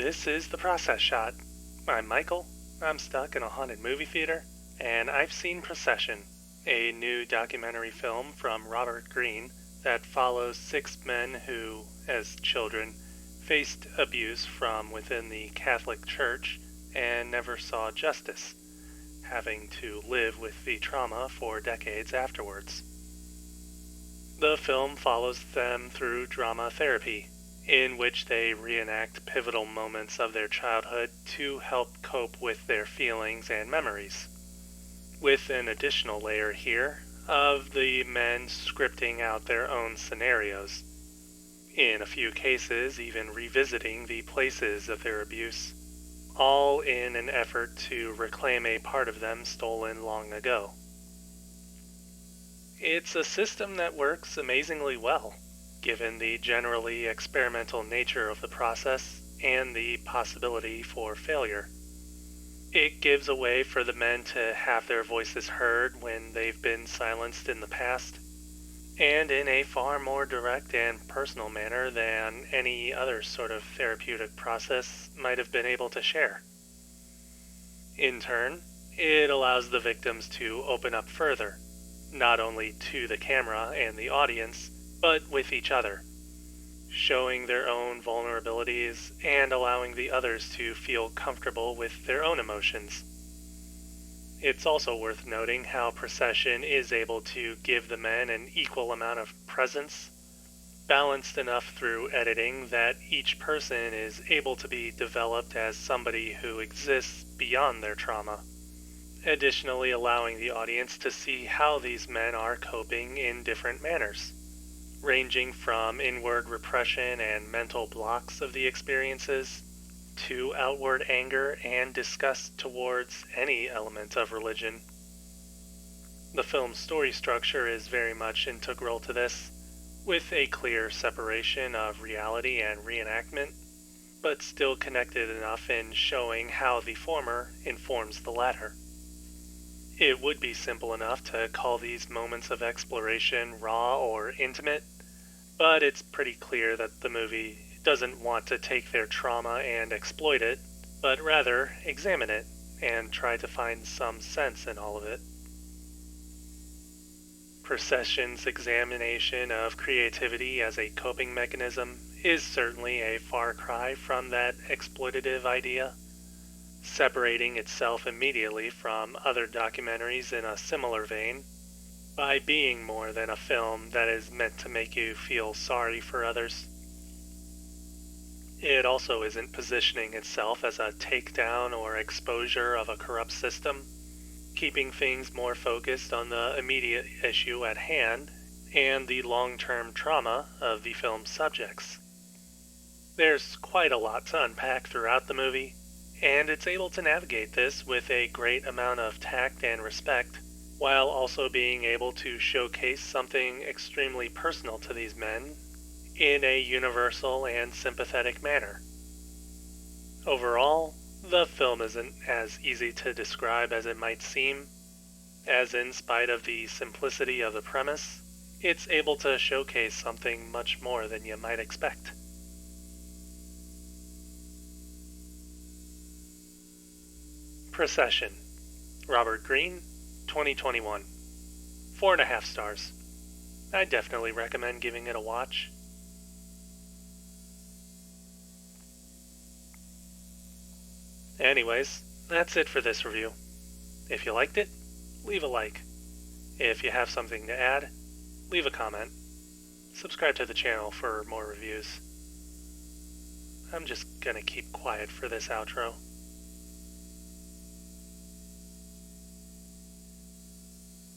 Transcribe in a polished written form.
This is the Process Shot. I'm Michael. I'm stuck in a haunted movie theater, and I've seen Procession, a new documentary film from Robert Greene that follows 6 men who, as children, faced abuse from within the Catholic Church and never saw justice, having to live with the trauma for decades afterwards. The film follows them through drama therapy, in which they reenact pivotal moments of their childhood to help cope with their feelings and memories, with an additional layer here of the men scripting out their own scenarios, in a few cases even revisiting the places of their abuse, all in an effort to reclaim a part of them stolen long ago. It's a system that works amazingly well, given the generally experimental nature of the process and the possibility for failure. It gives a way for the men to have their voices heard when they've been silenced in the past, and in a far more direct and personal manner than any other sort of therapeutic process might have been able to share. In turn, it allows the victims to open up further, not only to the camera and the audience, but with each other, showing their own vulnerabilities and allowing the others to feel comfortable with their own emotions. It's also worth noting how Procession is able to give the men an equal amount of presence, balanced enough through editing that each person is able to be developed as somebody who exists beyond their trauma, additionally allowing the audience to see how these men are coping in different manners, ranging from inward repression and mental blocks of the experiences to outward anger and disgust towards any element of religion. The film's story structure is very much integral to this, with a clear separation of reality and reenactment, but still connected enough in showing how the former informs the latter. It would be simple enough to call these moments of exploration raw or intimate, but it's pretty clear that the movie doesn't want to take their trauma and exploit it, but rather examine it and try to find some sense in all of it. Procession's examination of creativity as a coping mechanism is certainly a far cry from that exploitative idea, separating itself immediately from other documentaries in a similar vein, by being more than a film that is meant to make you feel sorry for others. It also isn't positioning itself as a takedown or exposure of a corrupt system, keeping things more focused on the immediate issue at hand and the long-term trauma of the film's subjects. There's quite a lot to unpack throughout the movie, and it's able to navigate this with a great amount of tact and respect, while also being able to showcase something extremely personal to these men in a universal and sympathetic manner. Overall, the film isn't as easy to describe as it might seem, as in spite of the simplicity of the premise, it's able to showcase something much more than you might expect. Procession, Robert Greene, 2021. 4.5 stars. I definitely recommend giving it a watch. Anyways, that's it for this review. If you liked it, leave a like. If you have something to add, leave a comment. Subscribe to the channel for more reviews. I'm just gonna keep quiet for this outro.